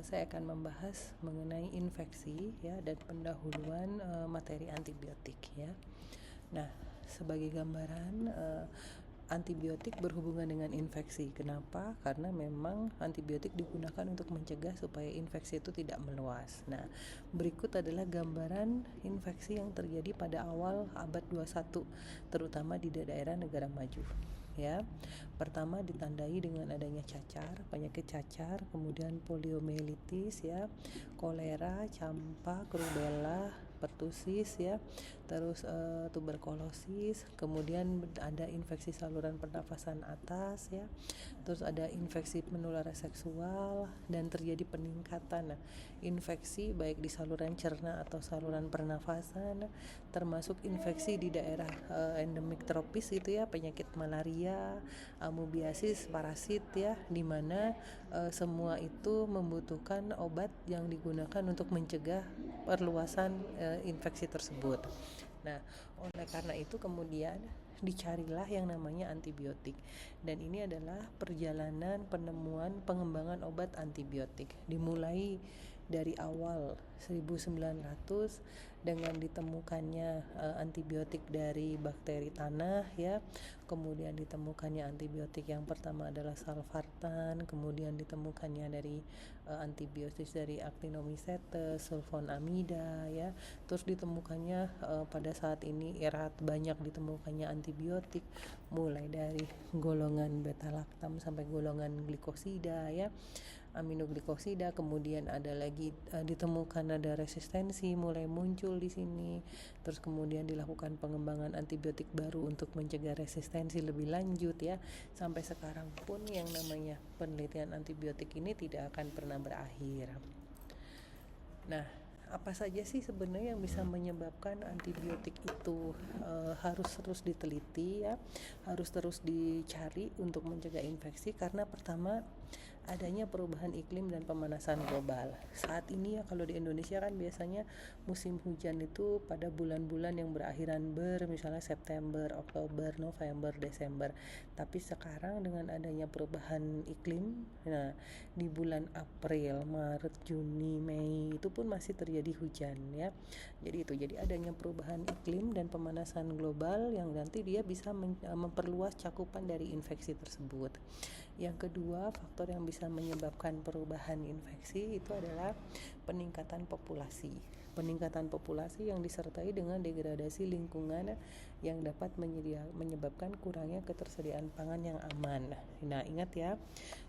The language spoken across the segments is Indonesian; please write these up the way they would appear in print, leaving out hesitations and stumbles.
saya akan membahas mengenai infeksi ya dan pendahuluan materi antibiotik ya. Nah, sebagai gambaran antibiotik berhubungan dengan infeksi. Kenapa? Karena memang antibiotik digunakan untuk mencegah supaya infeksi itu tidak meluas. Nah, berikut adalah gambaran infeksi yang terjadi pada awal abad 21, terutama di daerah negara maju. Ya, pertama ditandai dengan adanya penyakit cacar, kemudian poliomielitis ya, kolera, campak, rubella, pertusis ya, terus tuberkulosis, kemudian ada infeksi saluran pernafasan atas ya, terus ada infeksi menular seksual dan terjadi peningkatan infeksi baik di saluran cerna atau saluran pernafasan, termasuk infeksi di daerah endemik tropis itu ya, penyakit malaria, amoebiasis, parasit ya, di mana semua itu membutuhkan obat yang digunakan untuk mencegah perluasan infeksi tersebut. Nah, oleh karena itu kemudian dicarilah yang namanya antibiotik. Dan ini adalah perjalanan penemuan pengembangan obat antibiotik. Dimulai dari awal 1900 dengan ditemukannya antibiotik dari bakteri tanah ya. Kemudian ditemukannya antibiotik yang pertama adalah salvartan, kemudian ditemukannya dari antibiotik dari actinomycetes, sulfonamida ya. Terus ditemukannya pada saat ini erat banyak ditemukannya antibiotik mulai dari golongan beta lactam sampai golongan glikosida ya, aminoglikosida. Kemudian ada lagi ditemukan ada resistensi mulai muncul di sini. Terus kemudian dilakukan pengembangan antibiotik baru untuk mencegah resistensi lebih lanjut ya. Sampai sekarang pun yang namanya penelitian antibiotik ini tidak akan pernah berakhir. Nah, apa saja sih sebenarnya yang bisa menyebabkan antibiotik itu harus terus diteliti ya, harus terus dicari untuk mencegah infeksi? Karena pertama adanya perubahan iklim dan pemanasan global. Saat ini ya kalau di Indonesia kan biasanya musim hujan itu pada bulan-bulan yang berakhiran misalnya September, Oktober, November, Desember. Tapi sekarang dengan adanya perubahan iklim, nah di bulan April, Maret, Juni, Mei itu pun masih terjadi hujan ya. Jadi adanya perubahan iklim dan pemanasan global yang nanti dia bisa memperluas cakupan dari infeksi tersebut. Yang kedua, faktor yang bisa menyebabkan perubahan infeksi itu adalah peningkatan populasi. Peningkatan populasi yang disertai dengan degradasi lingkungan yang dapat menyebabkan kurangnya ketersediaan pangan yang aman. Nah, ingat ya,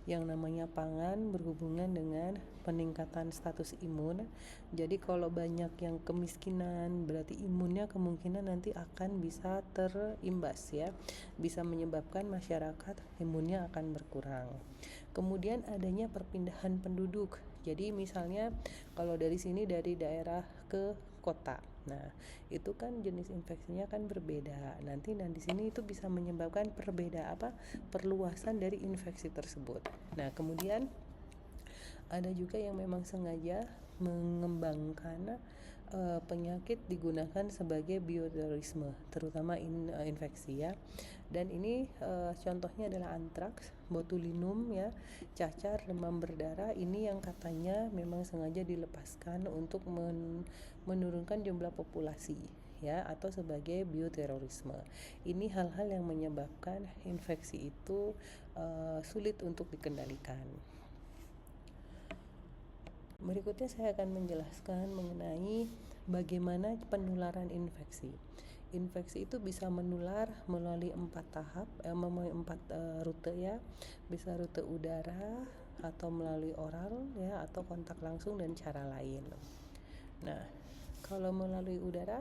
yang namanya pangan berhubungan dengan peningkatan status imun. Jadi kalau banyak yang kemiskinan, berarti imunnya kemungkinan nanti akan bisa terimbas ya. Bisa menyebabkan masyarakat imunnya akan berkurang. Kemudian adanya perpindahan penduduk. Jadi misalnya kalau dari sini dari daerah ke kota. Nah, itu kan jenis infeksinya kan berbeda. Nanti di sini itu bisa menyebabkan perluasan dari infeksi tersebut. Nah, kemudian ada juga yang memang sengaja mengembangkan penyakit digunakan sebagai bioterorisme, terutama infeksi ya. Dan ini contohnya adalah antraks, botulinum ya, cacar, demam berdarah. Ini yang katanya memang sengaja dilepaskan untuk menurunkan jumlah populasi ya, atau sebagai bioterorisme. Ini hal-hal yang menyebabkan infeksi itu sulit untuk dikendalikan. Berikutnya saya akan menjelaskan mengenai bagaimana penularan infeksi. Infeksi itu bisa menular melalui 4 rute ya. Bisa rute udara atau melalui oral ya, atau kontak langsung dan cara lain. Nah, kalau melalui udara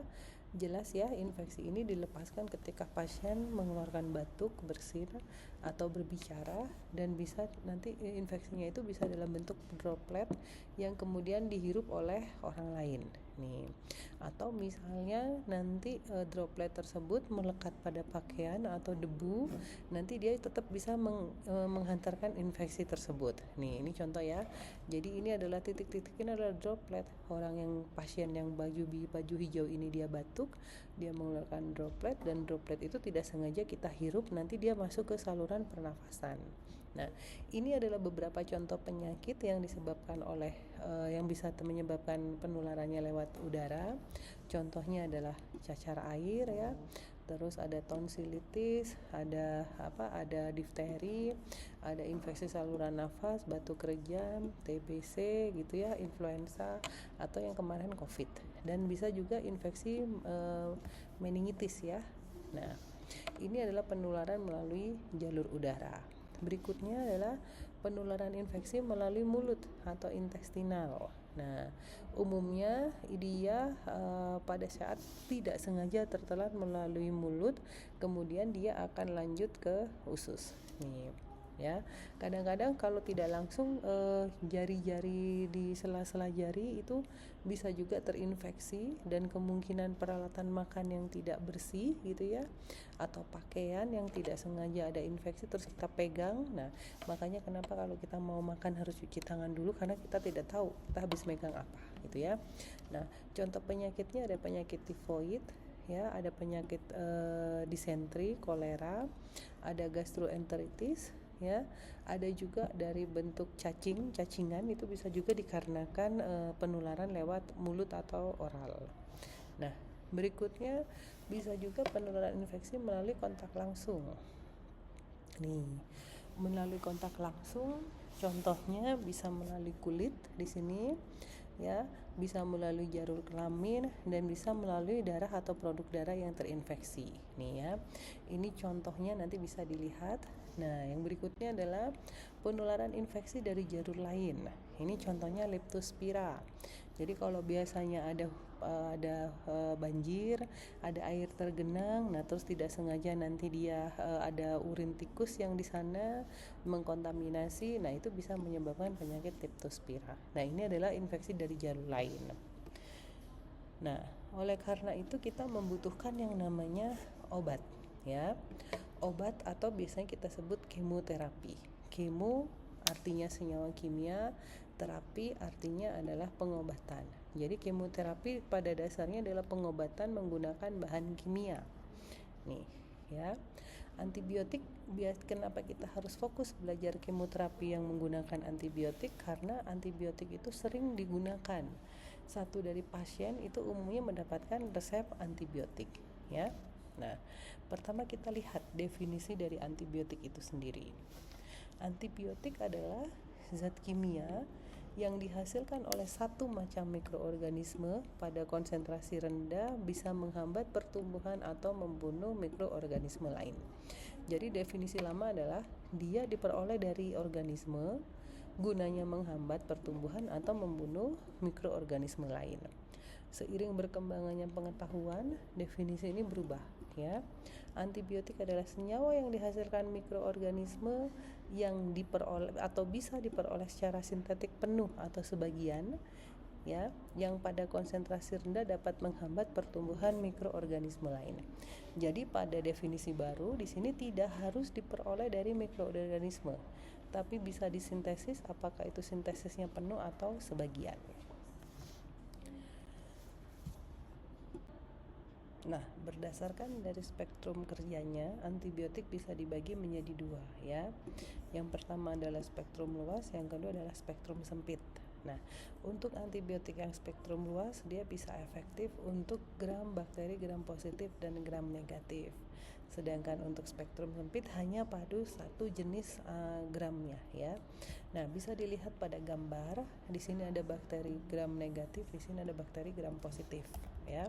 jelas ya, infeksi ini dilepaskan ketika pasien mengeluarkan batuk, bersin atau berbicara, dan bisa nanti infeksinya itu bisa dalam bentuk droplet yang kemudian dihirup oleh orang lain nih. Atau misalnya nanti droplet tersebut melekat pada pakaian atau debu, nanti dia tetap bisa menghantarkan infeksi tersebut. Nih, ini contoh ya. Jadi ini adalah titik-titik, ini adalah droplet. Orang yang pasien yang baju hijau ini dia batuk, dia mengeluarkan droplet, dan droplet itu tidak sengaja kita hirup, nanti dia masuk ke saluran pernafasan. Nah, ini adalah beberapa contoh penyakit yang disebabkan oleh yang bisa menyebabkan penularannya lewat udara. Contohnya adalah cacar air ya. Terus ada tonsilitis, ada difteri, ada infeksi saluran nafas, batuk kerjang, TBC gitu ya, influenza atau yang kemarin COVID. Dan bisa juga infeksi meningitis ya. Nah, ini adalah penularan melalui jalur udara. Berikutnya adalah penularan infeksi melalui mulut atau intestinal. Nah, umumnya dia pada saat tidak sengaja tertelan melalui mulut, kemudian dia akan lanjut ke usus. Nih, ya. Kadang-kadang kalau tidak langsung jari-jari di sela-sela jari itu bisa juga terinfeksi, dan kemungkinan peralatan makan yang tidak bersih gitu ya, atau pakaian yang tidak sengaja ada infeksi terus kita pegang. Nah, makanya kenapa kalau kita mau makan harus cuci tangan dulu, karena kita tidak tahu kita habis megang apa gitu ya. Nah, contoh penyakitnya ada penyakit tifoid ya, ada penyakit disentri, kolera, ada gastroenteritis ya, ada juga dari bentuk cacingan itu bisa juga dikarenakan penularan lewat mulut atau oral. Nah, berikutnya bisa juga penularan infeksi melalui kontak langsung. Nih, melalui kontak langsung contohnya bisa melalui kulit di sini ya, bisa melalui jalur kelamin, dan bisa melalui darah atau produk darah yang terinfeksi. Nih ya, ini contohnya nanti bisa dilihat. Nah, yang berikutnya adalah penularan infeksi dari jalur lain. Ini contohnya leptospira. Jadi kalau biasanya ada banjir, ada air tergenang, nah terus tidak sengaja nanti dia ada urin tikus yang di sana mengkontaminasi, nah itu bisa menyebabkan penyakit leptospira. Nah, ini adalah infeksi dari jalur lain. Nah, oleh karena itu kita membutuhkan yang namanya obat ya. Obat atau biasanya kita sebut kemoterapi. Kemo artinya senyawa kimia, terapi artinya adalah pengobatan. Jadi kemoterapi pada dasarnya adalah pengobatan menggunakan bahan kimia. Nih, ya. Antibiotik, kenapa kita harus fokus belajar kemoterapi yang menggunakan antibiotik? Karena antibiotik itu sering digunakan. Satu dari pasien itu umumnya mendapatkan resep antibiotik, ya. Nah, pertama kita lihat definisi dari antibiotik itu sendiri. Antibiotik adalah zat kimia yang dihasilkan oleh satu macam mikroorganisme pada konsentrasi rendah bisa menghambat pertumbuhan atau membunuh mikroorganisme lain. Jadi definisi lama adalah dia diperoleh dari organisme, gunanya menghambat pertumbuhan atau membunuh mikroorganisme lain. Seiring berkembangannya pengetahuan, definisi ini berubah ya. Antibiotik adalah senyawa yang dihasilkan mikroorganisme yang diperoleh atau bisa diperoleh secara sintetik penuh atau sebagian ya, yang pada konsentrasi rendah dapat menghambat pertumbuhan mikroorganisme lain. Jadi pada definisi baru di sini tidak harus diperoleh dari mikroorganisme, tapi bisa disintesis, apakah itu sintesisnya penuh atau sebagian. Nah, berdasarkan dari spektrum kerjanya, antibiotik bisa dibagi menjadi dua ya. Yang pertama adalah spektrum luas, yang kedua adalah spektrum sempit. Nah, untuk antibiotik yang spektrum luas, dia bisa efektif untuk gram bakteri gram positif dan gram negatif. Sedangkan untuk spektrum sempit hanya pada satu jenis gramnya ya. Nah, bisa dilihat pada gambar. Di sini ada bakteri gram negatif, di sini ada bakteri gram positif ya.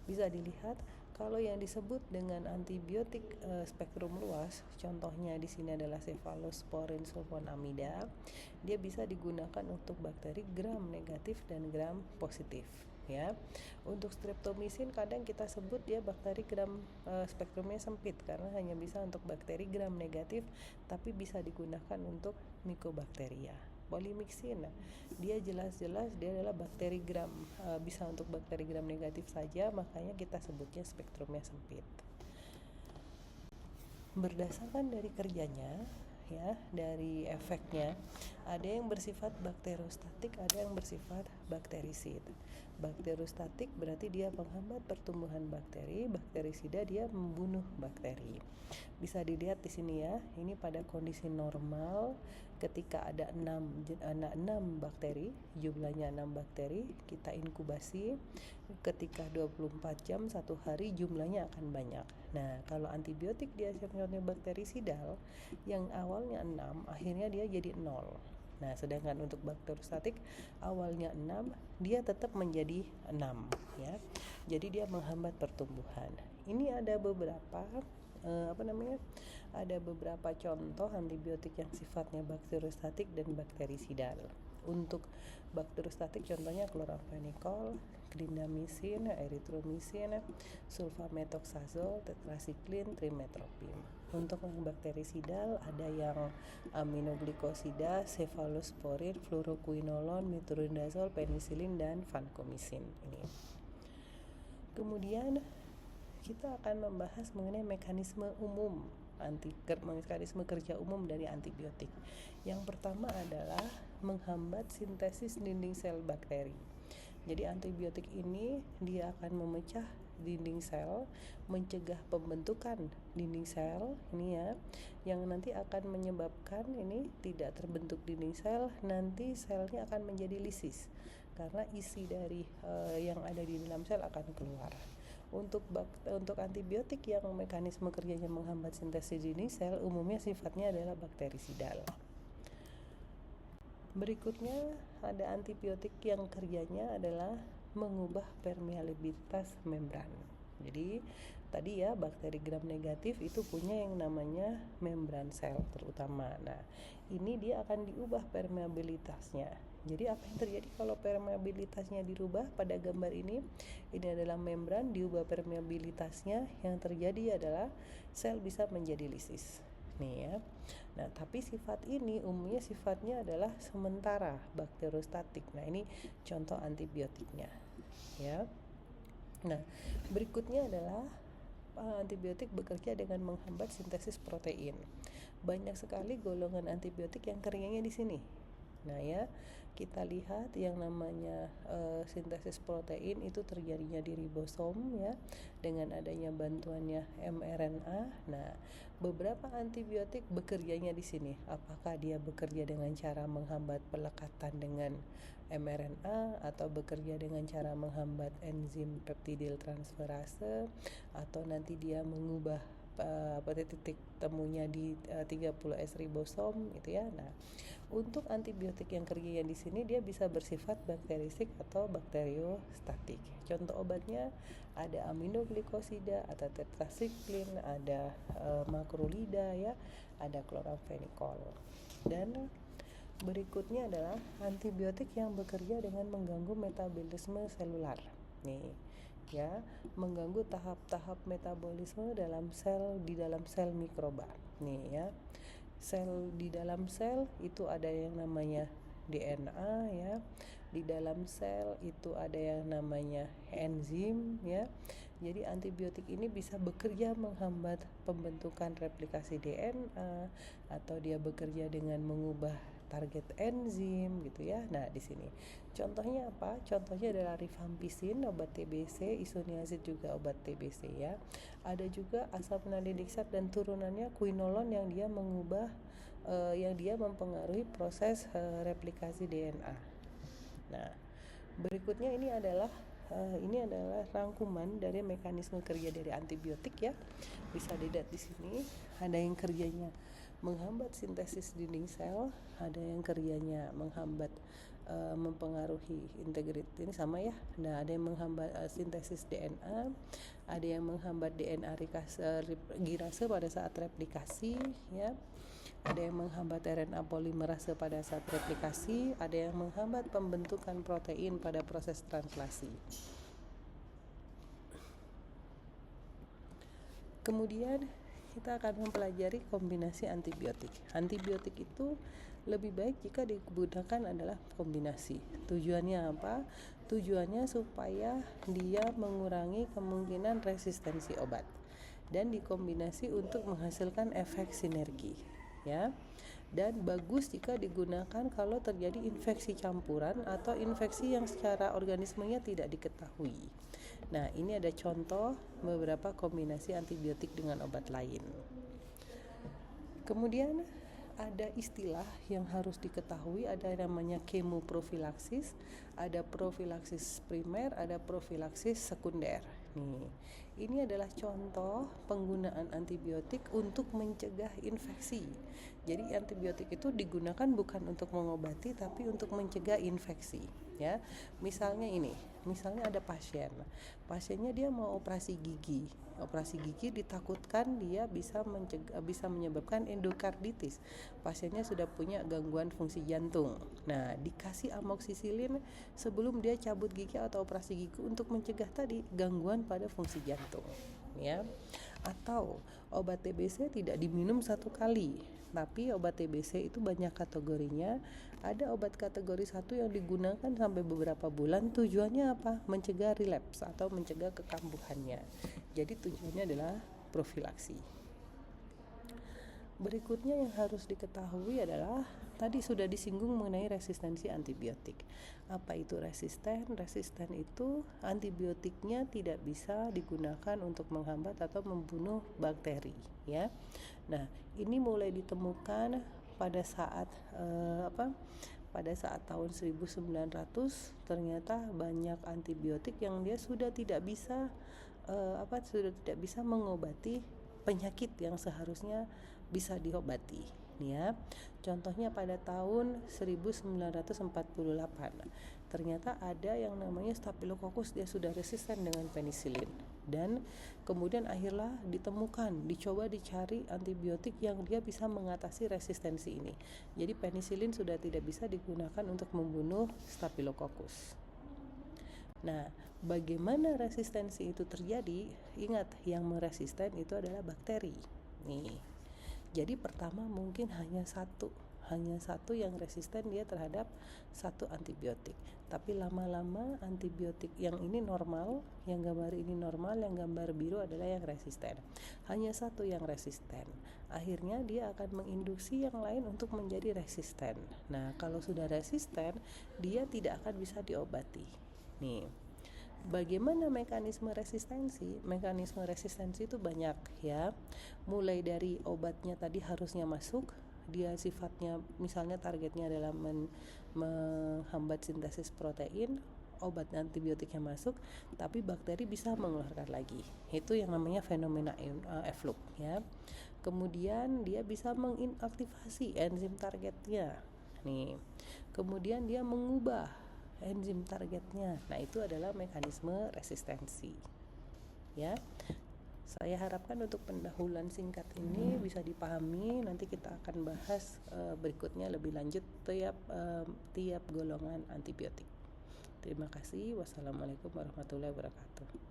Bisa dilihat kalau yang disebut dengan antibiotik spektrum luas, contohnya di sini adalah Cephalosporin sulfonamida, dia bisa digunakan untuk bakteri gram negatif dan gram positif ya. Untuk streptomycin kadang kita sebut dia bakteri gram spektrumnya sempit karena hanya bisa untuk bakteri gram negatif, tapi bisa digunakan untuk mycobacteria. Polymyxin, dia jelas-jelas dia adalah bakteri gram, bisa untuk bakteri gram negatif saja, makanya kita sebutnya spektrumnya sempit. Berdasarkan dari kerjanya ya dari efeknya. Ada yang bersifat bakterostatik, ada yang bersifat bakterisid. Bakterostatik berarti dia menghambat pertumbuhan bakteri, bakterisida dia membunuh bakteri. Bisa dilihat di sini ya, ini pada kondisi normal ketika ada 6 bakteri, jumlahnya 6 bakteri, kita inkubasi ketika 24 jam 1 hari jumlahnya akan banyak. Nah, kalau antibiotik dia sifatnya bakterisidal yang awalnya 6, akhirnya dia jadi 0. Nah, sedangkan untuk bakterostatik awalnya 6, dia tetap menjadi 6 ya. Jadi dia menghambat pertumbuhan. Ini ada beberapa ada beberapa contoh antibiotik yang sifatnya bakterostatik dan bakterisidal. Untuk bakterostatik contohnya kloramfenikol, clindamycin, erythromycin, sulfamethoxazole, tetrasiklin, trimethoprim. Untuk yang bakterisidal ada yang aminoglikosida, cefalosporin, fluoroquinolone, metronidazole, penicillin, dan vancomycin. Ini. Kemudian kita akan membahas mengenai mekanisme kerja umum dari antibiotik. Yang pertama adalah menghambat sintesis dinding sel bakteri. Jadi antibiotik ini dia akan memecah dinding sel, mencegah pembentukan dinding sel ini ya, yang nanti akan menyebabkan ini tidak terbentuk dinding sel, nanti selnya akan menjadi lisis karena isi dari yang ada di dalam sel akan keluar. Untuk antibiotik yang mekanisme kerjanya menghambat sintesis dinding sel umumnya sifatnya adalah bakterisidal. Berikutnya ada antibiotik yang kerjanya adalah mengubah permeabilitas membran. Jadi tadi ya bakteri gram negatif itu punya yang namanya membran sel terutama. Nah, ini dia akan diubah permeabilitasnya. Jadi apa yang terjadi kalau permeabilitasnya dirubah? Pada gambar ini adalah membran diubah permeabilitasnya, yang terjadi adalah sel bisa menjadi lisis. Nih ya. Nah, tapi sifat ini umumnya sifatnya adalah sementara, bakterostatik. Nah, ini contoh antibiotiknya ya. Nah, berikutnya adalah antibiotik bekerja dengan menghambat sintesis protein. Banyak sekali golongan antibiotik yang kerjanya di sini. Nah ya, kita lihat yang namanya sintesis protein itu terjadinya di ribosom ya, dengan adanya bantuannya mRNA. Nah, beberapa antibiotik bekerjanya di sini. Apakah dia bekerja dengan cara menghambat pelekatan dengan mRNA, atau bekerja dengan cara menghambat enzim peptidil transferase, atau nanti dia mengubah titik temunya di 30S ribosom gitu ya. Nah, untuk antibiotik yang kerjanya di sini dia bisa bersifat bakterisik atau bakteriostatik. Contoh obatnya ada aminoglikosida, ada tetrasiklin, ada makrolida ya, ada kloramfenikol. Dan berikutnya adalah antibiotik yang bekerja dengan mengganggu metabolisme selular. Nih ya, mengganggu tahap-tahap metabolisme di dalam sel mikroba. Nih ya. Sel di dalam sel itu ada yang namanya DNA ya. Di dalam sel itu ada yang namanya enzim ya. Jadi antibiotik ini bisa bekerja menghambat pembentukan replikasi DNA, atau dia bekerja dengan mengubah target enzim gitu ya. Nah, di sini contohnya apa? Contohnya adalah rifampicin, obat TBC, isoniazid juga obat TBC ya. Ada juga asam nalidiksat dan turunannya quinolone yang dia mengubah yang dia mempengaruhi proses replikasi DNA. Nah, berikutnya ini adalah rangkuman dari mekanisme kerja dari antibiotik ya. Bisa dilihat di sini, ada yang kerjanya menghambat sintesis dinding sel, ada yang kerjanya menghambat mempengaruhi integritas, ini sama ya. Nah, ada yang menghambat sintesis DNA, ada yang menghambat DNA girase pada saat replikasi ya. Ada yang menghambat RNA polimerase pada saat replikasi, ada yang menghambat pembentukan protein pada proses translasi. Kemudian kita akan mempelajari kombinasi antibiotik. Antibiotik itu lebih baik jika digunakan adalah kombinasi. Tujuannya apa? Tujuannya supaya dia mengurangi kemungkinan resistensi obat dan dikombinasi untuk menghasilkan efek sinergi. ya. Dan bagus jika digunakan kalau terjadi infeksi campuran atau infeksi yang secara organismenya tidak diketahui. Nah, ini ada contoh beberapa kombinasi antibiotik dengan obat lain. Kemudian ada istilah yang harus diketahui, ada namanya kemoprofilaksis, ada profilaksis primer, ada profilaksis sekunder. Ini adalah contoh penggunaan antibiotik untuk mencegah infeksi. Jadi antibiotik itu digunakan bukan untuk mengobati tapi untuk mencegah infeksi, ya. Misalnya ada pasiennya dia mau operasi gigi. Operasi gigi ditakutkan dia bisa menyebabkan endokarditis. Pasiennya sudah punya gangguan fungsi jantung. Nah, dikasih amoksisilin sebelum dia cabut gigi atau operasi gigi untuk mencegah tadi gangguan pada fungsi jantung, ya. Atau obat TBC tidak diminum satu kali, tapi obat TBC itu banyak kategorinya. Ada obat kategori 1 yang digunakan sampai beberapa bulan. Tujuannya apa? Mencegah relapse atau mencegah kekambuhannya. Jadi tujuannya adalah profilaksi. Berikutnya yang harus diketahui adalah tadi sudah disinggung mengenai resistensi antibiotik. Apa itu resisten? Resisten itu antibiotiknya tidak bisa digunakan untuk menghambat atau membunuh bakteri, ya. Nah, ini mulai ditemukan pada saat tahun 1900 ternyata banyak antibiotik yang dia sudah tidak bisa mengobati penyakit yang seharusnya bisa diobati, ya. Contohnya pada tahun 1948 ternyata ada yang namanya Staphylococcus, dia sudah resisten dengan penisilin, dan kemudian akhirnya dicoba dicari antibiotik yang dia bisa mengatasi resistensi ini. Jadi penisilin sudah tidak bisa digunakan untuk membunuh Staphylococcus. Nah, bagaimana resistensi itu terjadi? Ingat, yang meresisten itu adalah bakteri. Jadi pertama mungkin hanya satu yang resisten dia terhadap satu antibiotik. Tapi lama-lama antibiotik yang ini normal, yang gambar ini normal, yang gambar biru adalah yang resisten. Hanya satu yang resisten. Akhirnya dia akan menginduksi yang lain untuk menjadi resisten. Nah, kalau sudah resisten, dia tidak akan bisa diobati. Bagaimana mekanisme resistensi? Mekanisme resistensi itu banyak, ya. Mulai dari obatnya tadi harusnya masuk, dia sifatnya misalnya targetnya adalah menghambat sintesis protein, obat antibiotiknya masuk, tapi bakteri bisa mengeluarkan lagi. Itu yang namanya fenomena efflux, ya. Kemudian dia bisa menginaktivasi enzim targetnya. Kemudian dia mengubah enzim targetnya. Nah, itu adalah mekanisme resistensi, ya. Saya harapkan untuk pendahuluan singkat ini bisa dipahami. Nanti kita akan bahas berikutnya lebih lanjut tiap golongan antibiotik. Terima kasih. Wassalamualaikum warahmatullahi wabarakatuh.